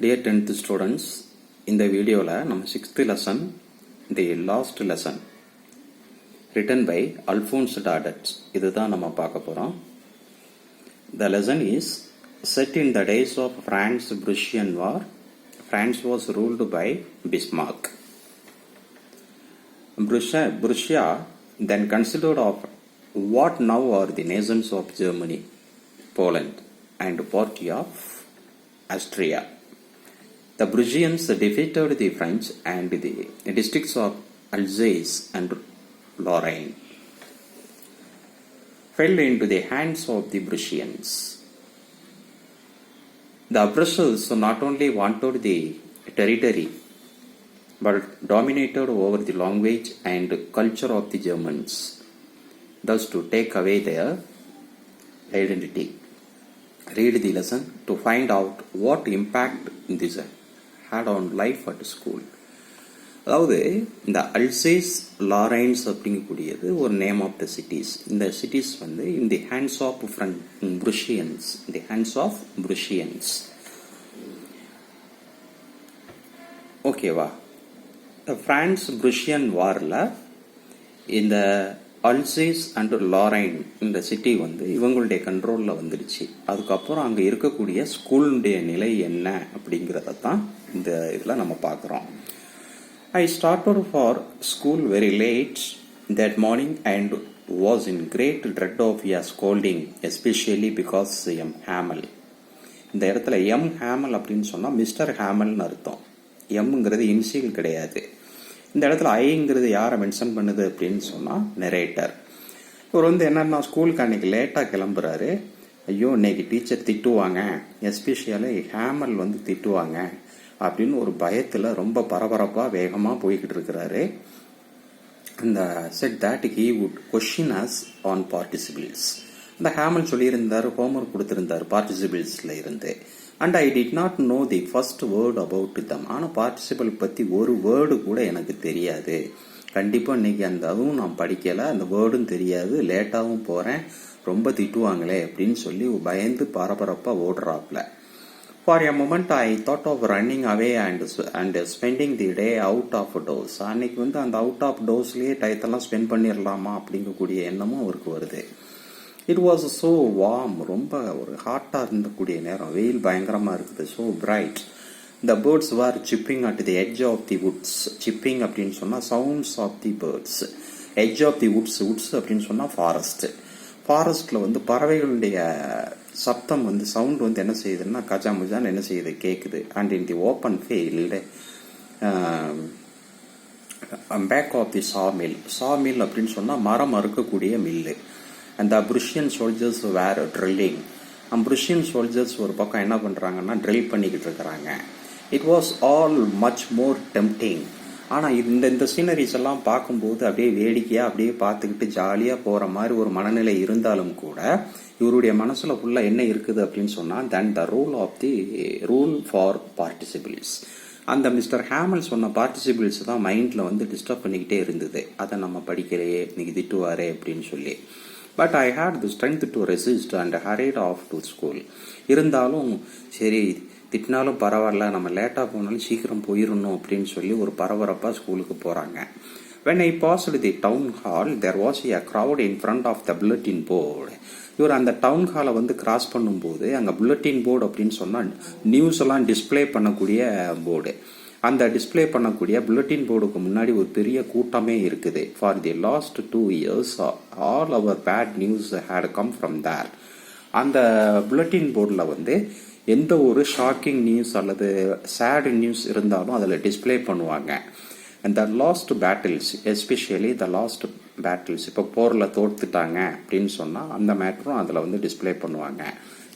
Dear 10th students, இந்த வீடியோவில் நம்ம 6th lesson, the last lesson, written by Alphonse Daudet. இதுதான் நம்ம பார்க்க போகிறோம். The lesson is set in the days of France-Prussian War. France was ruled by Bismarck. Prussia then considered of what now are the nations of Germany, Poland, and party of Austria. The Prussians defeated the French and the districts of Alsace and Lorraine fell into the hands of the Prussians. The oppressors not only wanted the territory but dominated over the language and culture of the Germans, thus to take away their identity. Read the lesson to find out what impact this had on life at school. அதாவது இந்த Alsace Lorraines அப்படிங்கக்கூடியது ஒரு name of the cities. இந்த cities வந்து in the hands of Prussians, the hands of Prussians. ஓகேவா? France ப்ருஷியன் வாரில் இந்த Alsace and லாரைன் இந்த சிட்டி வந்து இவங்களுடைய கண்ட்ரோலில் வந்துடுச்சு. அதுக்கப்புறம் அங்கே இருக்கக்கூடிய ஸ்கூலுடைய நிலை என்ன அப்படிங்கிறத தான் இந்த இதில் நம்ம பார்க்குறோம். I started for school very late that morning and was in great dread of a scolding, especially because M. Hamel. இந்த இடத்துல எம் ஹேமல் அப்படின்னு சொன்னால் மிஸ்டர் ஹேமல்னு அர்த்தம். எம்ங்கிறது இன்சியல் கிடையாது. இந்த இடத்துல ஐங்கிறது யாரை மென்ஷன் பண்ணுது அப்படின்னு சொன்னால் நெரேட்டர். இவர் வந்து என்னன்னா ஸ்கூலுக்கு அன்னைக்கு லேட்டாக கிளம்புறாரு. ஐயோ இன்னைக்கு டீச்சர் திட்டுவாங்க, எஸ்பெஷலி ஹேமல் வந்து திட்டுவாங்க அப்படின்னு ஒரு பயத்தில் ரொம்ப பரபரப்பாக வேகமாக போய்கிட்டு இருக்கிறாரு. அந்த set that he would question us on participles. இந்த ஹேமல் சொல்லியிருந்தார், ஹோம்ஒர்க் கொடுத்துருந்தார் பார்ட்டிசிபிள்ஸில் இருந்து. And I did not know the first word about them. ஆனால் பார்ட்டிசிபிள் பற்றி ஒரு வேர்டு கூட எனக்கு தெரியாது. கண்டிப்பாக இன்னைக்கு அந்த அதுவும் நான் படிக்கலை, அந்த வேர்டும் தெரியாது, லேட்டாகவும் போகிறேன், ரொம்ப திட்டுவாங்களே அப்படின்னு சொல்லி பயந்து பரபரப்பாக ஓடுறாப்ல. For a moment I thought of running away and spending the day out of doors. அன்னைக்கு வந்து அந்த அவுட் ஆஃப் டோர்ஸ்லேயே டயத்தெல்லாம் ஸ்பெண்ட் பண்ணிடலாமா அப்படிங்கக்கூடிய எண்ணமும் அவருக்கு வருது. இட் வாஸ் ஸோ வார்ம், ரொம்ப ஒரு ஹாட்டாக இருந்தக்கூடிய நேரம், வெயில் பயங்கரமாக இருக்குது. So bright. The birds were chirping at the edge of the woods. Chirping அப்படின்னு சொன்னால் sounds of the birds. Edge of the woods, woods அப்படின்னு சொன்னால் ஃபாரஸ்ட். ஃபாரஸ்ட்டில் வந்து பறவைகளுடைய சப்தம் வந்து சவுண்ட் வந்து என்ன செய்யுதுன்னா கஜாமுஜான்னு என்ன செய்யுது கேட்குது. And in the open field back of the sawmill. Sawmill அப்படின்னு சொன்னால் மரம் அறுக்கக்கூடிய மில்லு. அந்த Prussian soldiers were drilling. Prussian soldiers ஒரு பக்கம் என்ன பண்ணுறாங்கன்னா ட்ரில் பண்ணிக்கிட்டு இருக்கிறாங்க. It was all much more tempting. ஆனால் இந்த சீனரிஸ் எல்லாம் பார்க்கும்போது அப்படியே வேடிக்கையாக அப்படியே பார்த்துக்கிட்டு ஜாலியாக போகிற மாதிரி ஒரு மனநிலை இருந்தாலும் கூட இவருடைய மனசில் ஃபுல்லாக என்ன இருக்குது அப்படின்னு சொன்னால் தென் த ரூல் ஃபார் பார்ட்டிசிபிள்ஸ். அந்த மிஸ்டர் ஹேமல் சொன்ன பார்ட்டிசிபிள்ஸ் தான் மைண்டில் வந்து டிஸ்டர்ப் பண்ணிக்கிட்டே இருந்தது. அதை நம்ம படிக்கலையே, இன்னைக்கு திட்டுவாரே அப்படின்னு சொல்லி. But I had the strength to resist and hurried off to school. இருந்தாலும் சரி திட்டினாலும் பரவாயில்ல, நம்ம லேட்டாக போனாலும் சீக்கிரம் போயிடணும் அப்படின்னு சொல்லி ஒரு பரபரப்பாக ஸ்கூலுக்கு போகிறாங்க. When I passed the town hall, there was a crowd in front of the bulletin board. இவர் அந்த டவுன் ஹாலை வந்து கிராஸ் பண்ணும்போது அங்கே புல்லட்டின் போர்டு அப்படின்னு சொன்னால் நியூஸ் எல்லாம் டிஸ்பிளே பண்ணக்கூடிய போர்டு. அந்த டிஸ்பிளே பண்ணக்கூடிய புல்லட்டின் போர்டுக்கு முன்னாடி ஒரு பெரிய கூட்டமே இருக்குது. For the last 2 years all our bad news had come from there. அந்த புல்லட்டின் போர்டில் வந்து எந்த ஒரு ஷாக்கிங் நியூஸ் அல்லது சேட் நியூஸ் இருந்தாலும் அதில் டிஸ்பிளே பண்ணுவாங்க. அந்த last battles, especially the last battles, இப்போ போரில் தோற்றுட்டாங்க அப்படின்னு சொன்னால் அந்த மேட்டரும் அதில் வந்து டிஸ்பிளே பண்ணுவாங்க.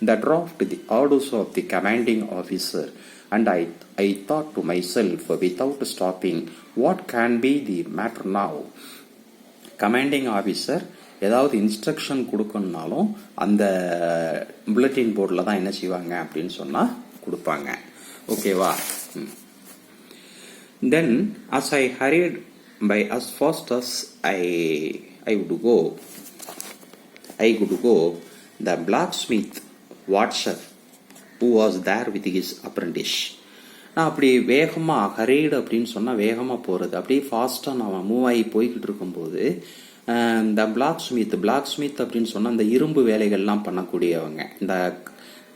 The draft the orders of the commanding officer and I thought to myself without stopping what can be the matter now. Commanding officer ஏதாவது instruction கொடுக்கணுனாலும் அந்த புல்லட்டின் போர்டில் தான் என்ன செய்வாங்க அப்படின்னு சொன்னால் கொடுப்பாங்க. ஓகேவா? Then as I hurried by as fast as I would go, the blacksmith watcher who was there with his apprentice நான் அப்படி வேகமாக ஹரீடு அப்படின்னு சொன்னால் வேகமாக போகிறது, அப்படியே ஃபாஸ்ட்டாக நான் மூவ் ஆகி போய்கிட்டு இருக்கும்போது இந்த பிளாக் ஸ்மித் அப்படின்னு சொன்னால் இந்த இரும்பு வேலைகள்லாம் பண்ணக்கூடியவங்க, இந்த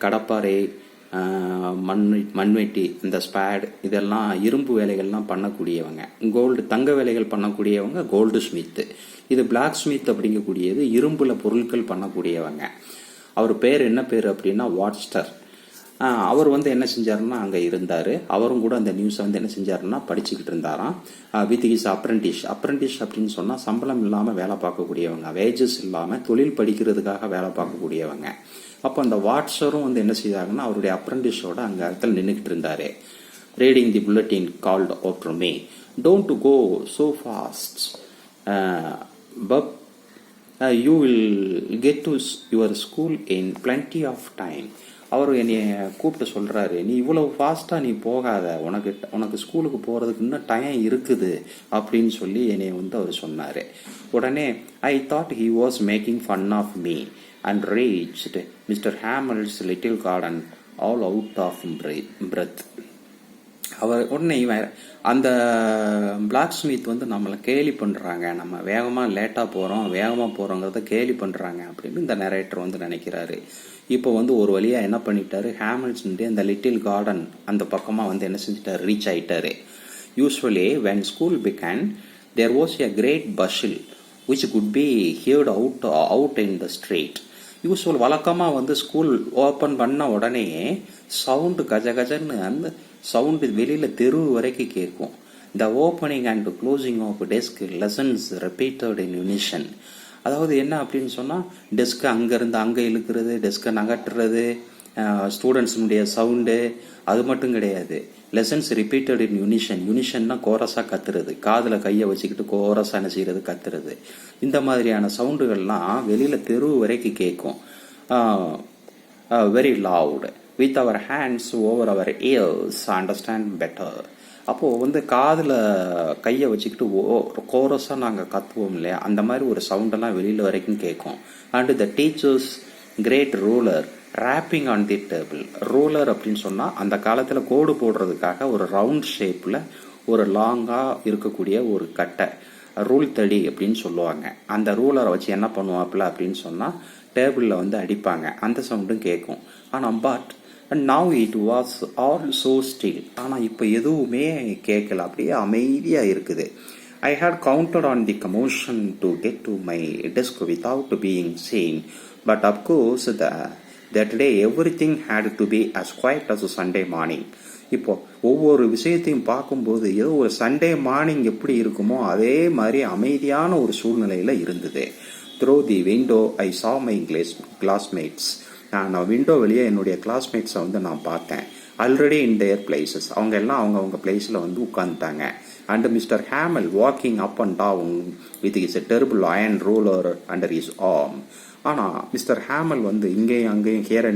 கடப்பாறை, மண்வெட்டி, இந்த ஸ்பேட், இதெல்லாம் இரும்பு வேலைகள்லாம் பண்ணக்கூடியவங்க. தங்க வேலைகள் பண்ணக்கூடியவங்க கோல்டு ஸ்மித்து. இது பிளாக் ஸ்மித் அப்படிங்கக்கூடியது இரும்புல பொருட்கள் பண்ணக்கூடியவங்க. அவர் பேர் என்ன பேர் அப்படின்னா வாட்ஸ்டர். அவர் என்ன செஞ்சாருன்னா அங்கே இருந்தார். அவரும் கூட அந்த நியூஸை என்ன செஞ்சாருன்னா படிச்சுக்கிட்டு இருந்தாராம். வித் இஸ் அப்ரெண்டிஸ் அப்படின்னு சொன்னால் சம்பளம் இல்லாமல் வேலை பார்க்கக்கூடியவங்க, வேஜஸ் இல்லாமல் தொழில் படிக்கிறதுக்காக வேலை பார்க்கக்கூடியவங்க. அப்போ அந்த வாட்ஸரும் என்ன செய்தாங்கன்னா அவருடைய அப்ரெண்டிஸோட அங்கே இடத்துல நின்றுக்கிட்டு இருந்தாரு. Reading the bulletin called after me, don't go so fast but you will get to your school in plenty of time. அவர் என்னை கூப்பிட்டு சொல்கிறாரு, நீ இவ்வளவு ஃபாஸ்ட்டாக நீ போகாத, உனக்கு ஸ்கூலுக்கு போகிறதுக்கு இன்னும் டைம் இருக்குது அப்படின்னு சொல்லி என்னை அவர் சொன்னார். உடனே I thought he was making fun of me and reached Mr. Hamel's little garden all out of breath. அவர் உடனே அந்த பிளாக் ஸ்மித் நம்மளை கேலி பண்ணுறாங்க, நம்ம வேகமாக லேட்டாக போகிறோங்கிறத கேலி பண்ணுறாங்க அப்படின்னு இந்த நரேட்டர் நினைக்கிறாரு. இப்போ ஒரு வழியாக என்ன பண்ணிட்டாரு, ஹேமில்டனுடைய அந்த லிட்டில் கார்டன் அந்த பக்கமாக என்ன செஞ்சிட்டாரு, ரீச் ஆகிட்டாரு. Usually when school began there was a great bustle which could be heard out in the street. Usual வழக்கமாக ஸ்கூல் ஓப்பன் பண்ண உடனே சவுண்டு கஜன்னு அந்த சவுண்டு வெளியில் தெரு வரைக்கும் கேட்கும். The opening and closing of desk lessons repeated in unison. அதாவது என்ன அப்படின்னு சொன்னால் டெஸ்க்கை அங்கேருந்து அங்கே இழுக்கிறது, டெஸ்க்கை நகட்டுறது, ஸ்டூடெண்ட்ஸுடைய சவுண்டு, அது மட்டும் கிடையாது. லெசன்ஸ் ரிப்பீட்டட் இன் யூனிஷன்னா கோரஸாக கத்துறது, காதில் கையை வச்சுக்கிட்டு கோரஸாக என்ன செய்யறது, கத்துறது. இந்த மாதிரியான சவுண்டுகள்லாம் வெளியில் தெரு வரைக்கும் கேட்கும். Very loud with our hands over our ears understand better. அப்போது காதில் கையை வச்சுக்கிட்டு கோரஸாக நாங்கள் கத்துவோம் இல்லையா, அந்த மாதிரி ஒரு சவுண்டெல்லாம் வெளியில் வரைக்கும் கேட்கும். And the teacher's great ruler rapping on the table. Ruler அப்படின்னு சொன்னால் அந்த காலத்தில் கோடு போடுறதுக்காக ஒரு ரவுண்ட் ஷேப்பில் ஒரு லாங்காக இருக்கக்கூடிய ஒரு கட்டை, ரூல் தடி அப்படின்னு சொல்லுவாங்க. அந்த ரூலரை வச்சு என்ன பண்ணுவாப்புல அப்படின்னு சொன்னால் டேபிளில் அடிப்பாங்க, அந்த சவுண்டும் கேட்கும். ஆனால் but now it was all so still. ஆனால் இப்போ எதுவுமே கேட்கல, அப்படியே அமைதியாக இருக்குது. I had counted on the commotion to get to my desk without being seen, but of course that day everything had to be as quiet as a Sunday morning. இப்போ ஒவ்வொரு விஷயத்தையும் பார்க்கும்போது ஏதோ ஒரு சண்டே மார்னிங் எப்படி இருக்குமோ அதே மாதிரி அமைதியான ஒரு சூழ்நிலையில் இருந்தது. Through the window I saw my classmates. நான் விண்டோ வெளியே என்னுடைய கிளாஸ்மேட்ஸை நான் பார்த்தேன். ஆல்ரெடி இன் தேர் பிளேசஸ், அவங்க எல்லாம் அவங்கவுங்க பிளேஸில் உட்காந்துட்டாங்க. And mister Hamel walking up and down with his a terrible iron ruler under his arm. ஆனால் மிஸ்டர் ஹேமல் இங்கேயும் அங்கேயும் ஹியர்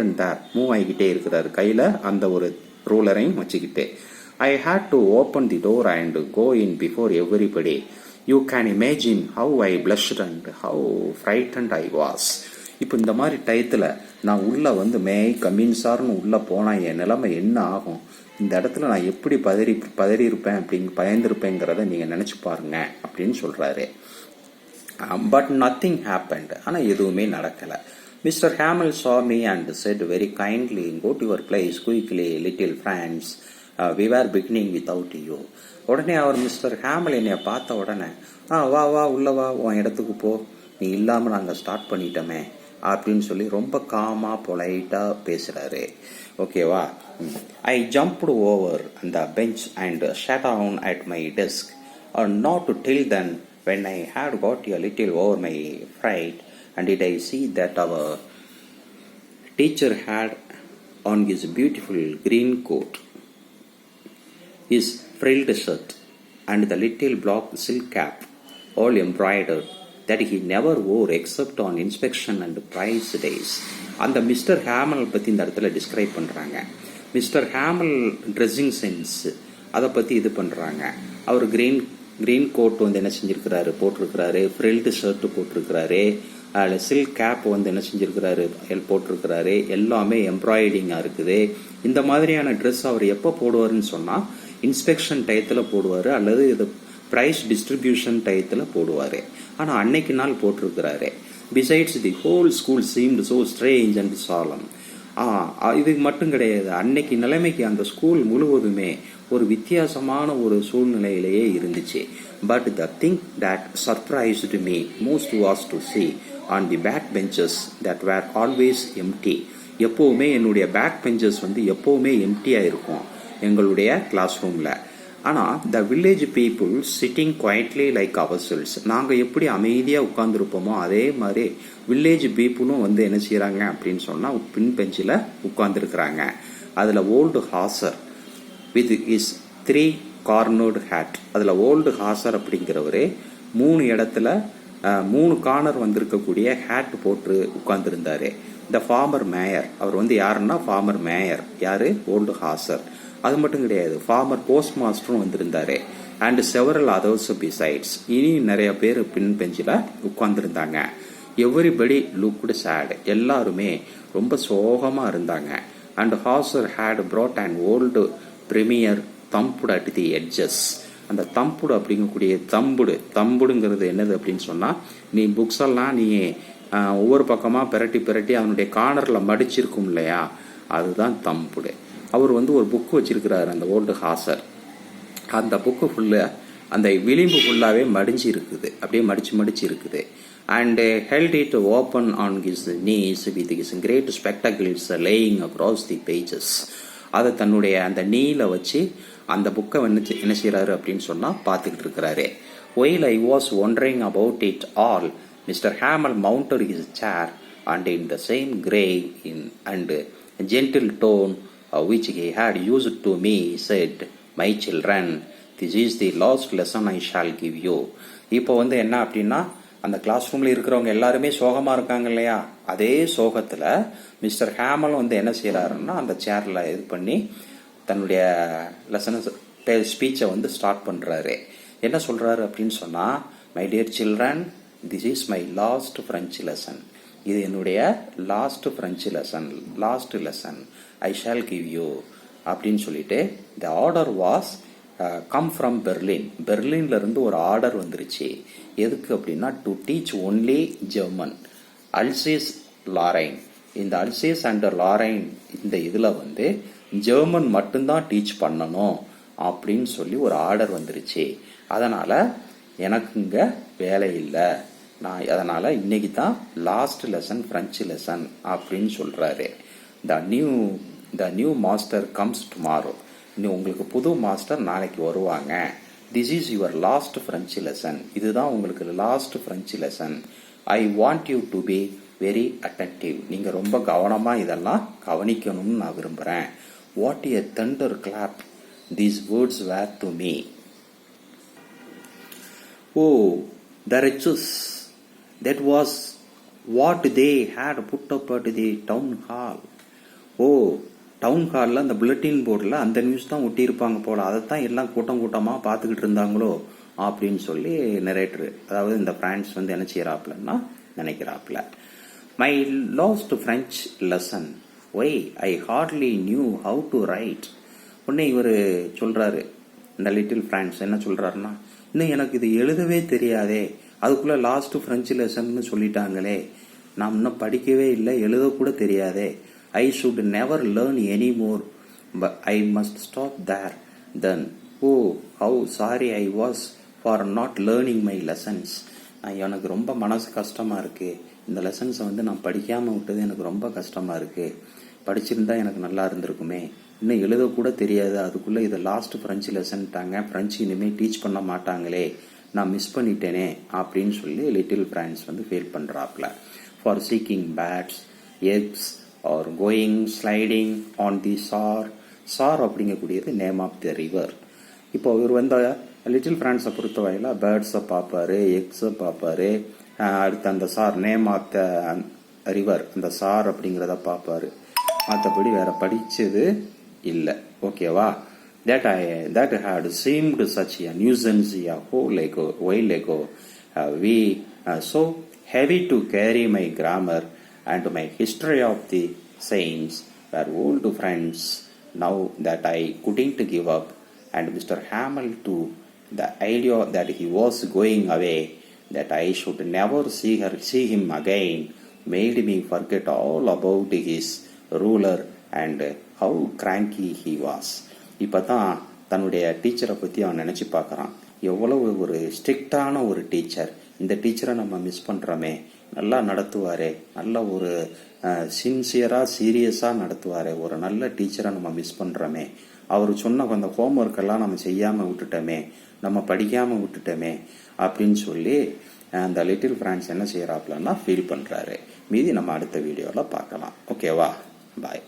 அண்ட் தேர் மூவ் ஆகிக்கிட்டே இருக்கிறாரு, கையில் அந்த ஒரு ரூலரையும் வச்சுக்கிட்டே. I had to open the door and go in before everybody. You can imagine how I blushed and how frightened I was. இப்போ இந்த மாதிரி டயத்தில் நான் உள்ளே மே கம்மின் சார்னு உள்ளே போனால் என் நிலைமை என்ன ஆகும், இந்த இடத்துல நான் எப்படி பதறி இருப்பேன் அப்படின்னு பயந்துருப்பேங்கிறத நீங்கள் நினச்சி பாருங்க அப்படின்னு சொல்கிறாரு. But nothing happened. ஆனால் எதுவுமே நடக்கலை. Mister Hamel saw me and said very kindly, go to your place quickly little friends, we were beginning without you. உடனே அவர் மிஸ்டர் ஹேமல் என்னைய பார்த்த உடனே வா வா உள்ள வா, உன் இடத்துக்கு போ, நீ இல்லாமல் நாங்கள் ஸ்டார்ட் பண்ணிட்டோமே அப்படின்னு சொல்லி ரொம்ப காமாக பொலைட்டாக பேசுகிறாரு. ஓகேவா. ஐ ஜம்ப்டு ஓவர் அந்த bench and sat down at my desk, not till then when I had got a little over my fright and did I see that our teacher had on his beautiful green coat, his frilled shirt and the little black silk cap all embroidered that he never wore except on inspection and prize days. அந்த mister Hamel பற்றி இந்த இடத்துல describe பண்ணுறாங்க. Mister Hamel dressing sense அதை பற்றி இது பண்ணுறாங்க. அவர் green code என்ன செஞ்சுருக்கிறாரு, போட்டிருக்கிறாரு, ஃப்ரில்டு ஷர்ட்டு போட்டிருக்கிறாரு, அதில் சில்க் கேப் என்ன செஞ்சுருக்கிறாரு, போட்டிருக்கிறாரு, எல்லாமே எம்ப்ராய்டிங்காக இருக்குது. இந்த மாதிரியான ட்ரெஸ் அவர் எப்போ போடுவாருன்னு சொன்னால் இன்ஸ்பெக்ஷன் டயத்தில் போடுவார் அல்லது இது ப்ரைஸ் டிஸ்ட்ரிபியூஷன் டயத்தில் போடுவார். ஆனால் அன்னைக்கு நாள் போட்டிருக்கிறாரு. Besides the whole school seemed so strange and solemn. இது மட்டும் கிடையாது, அன்னைக்கு நிலைமைக்கு அந்த ஸ்கூல் முழுவதுமே ஒரு வித்தியாசமான ஒரு சூழ்நிலையிலேயே இருந்துச்சு. But the thing that surprised me most was to see on the back benches that were always empty. எப்போவுமே என்னுடைய பேக் பெஞ்சஸ் வந்து எப்போவுமே எம்டியாக இருக்கும் எங்களுடைய கிளாஸ் ரூமில். ஆனால் the village people sitting quietly like ourselves, நாங்கள் எப்படி அமைதியாக உட்காந்துருப்போமோ அதே மாதிரி வில்லேஜ் பீப்புளும் வந்து என்ன செய்கிறாங்க அப்படின்னு சொன்னால் பின் பெஞ்சில் உட்காந்துருக்குறாங்க. அதில் old ஹாசர் with is 3 cornered hat, அதில் ஓல்டு ஹாசர் அப்படிங்கிறவரு 3 இடத்துல 3 கார்னர் வந்திருக்கக்கூடிய ஹேட் போட்டு உட்கார்ந்துருந்தாரு. இந்த ஃபார்மர் மேயர், அவர் வந்து யாருன்னா ஃபார்மர் மேயர், யாரு? ஓல்டு ஹாசர். அது மட்டும் கிடையாது, ஃபார்மர் போஸ்ட் மாஸ்டரும் வந்திருந்தாரு. அண்ட் செவரல் அதர்ஸ் பிசைட்ஸ், இனி நிறைய பேர் பின் பெஞ்சில் உட்கார்ந்துருந்தாங்க. எவ்ரிபடி லுக்டு சேட், எல்லாருமே ரொம்ப சோகமாக இருந்தாங்க. And Hauser had brought an old premier thumped at the edges. அந்த தம்புடு அப்படிங்கக்கூடிய தம்புடுங்கிறது என்னது அப்படின்னு சொன்னால், நீ புக்ஸ் எல்லாம் நீ ஒவ்வொரு பக்கமாக பிரட்டி அவனுடைய கார்னரில் மடிச்சிருக்கும் இல்லையா, அதுதான் தம்புடு. அவர் வந்து ஒரு புக்கு வச்சிருக்கிறாரு அந்த ஓல்டு ஹாசர். அந்த புக்கு ஃபுல்லாக அந்த விளிம்பு ஃபுல்லாகவே மடிஞ்சு இருக்குது, அப்படியே மடிச்சு இருக்குது. And held it open on his knees with his great spectacles laying across the pages. அதை தன்னுடைய அந்த நீல வச்சு அந்த புக்கை வந்து என்ன செய்யறாரு அப்படின்னு சொன்னா பார்த்துக்கிட்டு இருக்கிறாரு. While I was wondering about it all, Mr. Hamel mounted his chair and in the same grave and gentle tone which he had used to me said, "My children, this is the last lesson I shall give you." இப்போ வந்து என்ன அப்படின்னா, அந்த class ரூம்ல இருக்கிறவங்க எல்லாருமே சோகமா இருக்காங்க இல்லையா, அதே சோகத்துல மிஸ்டர் ஹேமல் வந்து என்ன செய்யறாருன்னா அந்த சேர்ல இது பண்ணி தன்னுடைய லெசன் ஸ்பீச்சை வந்து ஸ்டார்ட் பண்றாரு. என்ன சொல்றாரு அப்படின்னு சொன்னா, my dear children, this is my last French lesson. இது என்னுடைய last French lesson, last lesson I shall give you அப்படின்னு சொல்லிட்டு, the order was come from Berlin. பெர்லின்ல இருந்து ஒரு ஆர்டர் வந்துருச்சு. எதுக்கு அப்படின்னா, to teach only German Alsace Lorraine. இந்த அல்சேஸ் அண்ட் லாரைன் இந்த இதுல வந்து ஜெர்மன் மட்டும்தான் டீச் பண்ணணும் அப்படின்னு சொல்லி ஒரு ஆர்டர் வந்துருச்சு. அதனால எனக்கு இங்க வேலை இல்லை, நான் அதனால இன்னைக்கு தான் லாஸ்ட் லெசன் பிரெஞ்சு லெசன் அப்படின்னு சொல்றாரு. The new master comes tomorrow. இன்னும் உங்களுக்கு புது மாஸ்டர் நாளைக்கு வருவாங்க. This is your last French lesson. இதுதான் உங்களுக்கு last French lesson. I want you to be very attentive. நீங்க ரொம்ப கவனமா இதெல்லாம் கவனிக்கணும்னு நான் விரும்புறேன். What a thunderclap these words were to me. Oh, the riches, that was what they had put up at the town hall. Town ஹாலில் அந்த bulletin போர்டில் அந்த நியூஸ் தான் ஒட்டியிருப்பாங்க போல, அதைத்தான் எல்லாம் கூட்டமாக பார்த்துக்கிட்டு இருந்தாங்களோ அப்படின்னு சொல்லி நரேட்டர், அதாவது இந்த பிரான்ஸ் வந்து என்ன செய்யறாப்லன்னா நினைக்கிறாப்ல. My last French lesson, why I hardly knew how to write. உடனே இவர் சொல்றாரு, இந்த லிட்டில் பிரான்ஸ் என்ன சொல்றாருன்னா, இன்னும் எனக்கு இது எழுதவே தெரியாதே, அதுக்குள்ள லாஸ்ட் பிரெஞ்சு லெசன் சொல்லிட்டாங்களே, நான் இன்னும் படிக்கவே இல்லை, எழுதக்கூட தெரியாதே. I should never learn any more, but I must stop there then. Oh, how sorry I was for not learning my lessons. எனக்கு ரொம்ப மனசு கஷ்டமா இருக்கு, இந்த லெசன்ஸை வந்து நான் படிக்காம விட்டது எனக்கு ரொம்ப கஷ்டமா இருக்கு. படிச்சிருந்தா எனக்கு நல்லா இருந்திருக்குமே, இன்னும் எழுத கூட தெரியாது, அதுக்குள்ள இது லாஸ்ட் பிரெஞ்சு லெசன்ட்டாங்க, பிரெஞ்சு இனிமே டீச் பண்ண மாட்டாங்களே, நான் மிஸ் பண்ணிட்டேனே அப்படின்னு சொல்லி லிட்டில் பிரான்ஸ் வந்து ஃபீல் பண்றாப்ல. For seeking birds, eggs or going sliding on the Saar அப்படிங்கக்கூடியது நேம் ஆஃப் த ரிவர். இப்போ இவர் வந்து லிட்டில் பிரான்ஸை பொறுத்த வரையில பேர்ட்ஸை பார்ப்பாரு, எக்ஸை பார்ப்பாரு, அடுத்து அந்த sir name of the river அந்த சார் அப்படிங்கிறத பார்ப்பாரு. மற்றபடி வேற படிச்சது இல்லை. ஓகேவா? that had seemed such a nuisance a while ago. We so heavy to carry my grammar and my history of the saints were old friends now that I couldn't give up, and Mr. Hamill too, the idea that he was going away, that I should never see him again, made me forget all about his ruler and how cranky he was. இப்போ தான் தன்னுடைய டீச்சரை பற்றி அவன் நினச்சி பார்க்குறான். எவ்வளவு ஒரு ஸ்ட்ரிக்டான ஒரு டீச்சர், இந்த டீச்சரை நம்ம மிஸ் பண்ணுறோமே, நல்லா நடத்துவாரே, நல்ல ஒரு சின்சியராக சீரியஸாக நடத்துவாரே, ஒரு நல்ல டீச்சரை நம்ம மிஸ் பண்ணுறோமே, அவர் சொன்ன அந்த ஹோம்ஒர்க்கெல்லாம் நம்ம செய்யாமல் விட்டுட்டோமே, நம்ம படிக்காமல் விட்டுட்டோமே அப்படின்னு சொல்லி அந்த லிட்டில் பிரான்ஸ் என்ன செய்கிறாப்லன்னா ஃபீல் பண்ணுறாரு. மீதி நம்ம அடுத்த வீடியோவில் பார்க்கலாம். ஓகேவா? பாய்.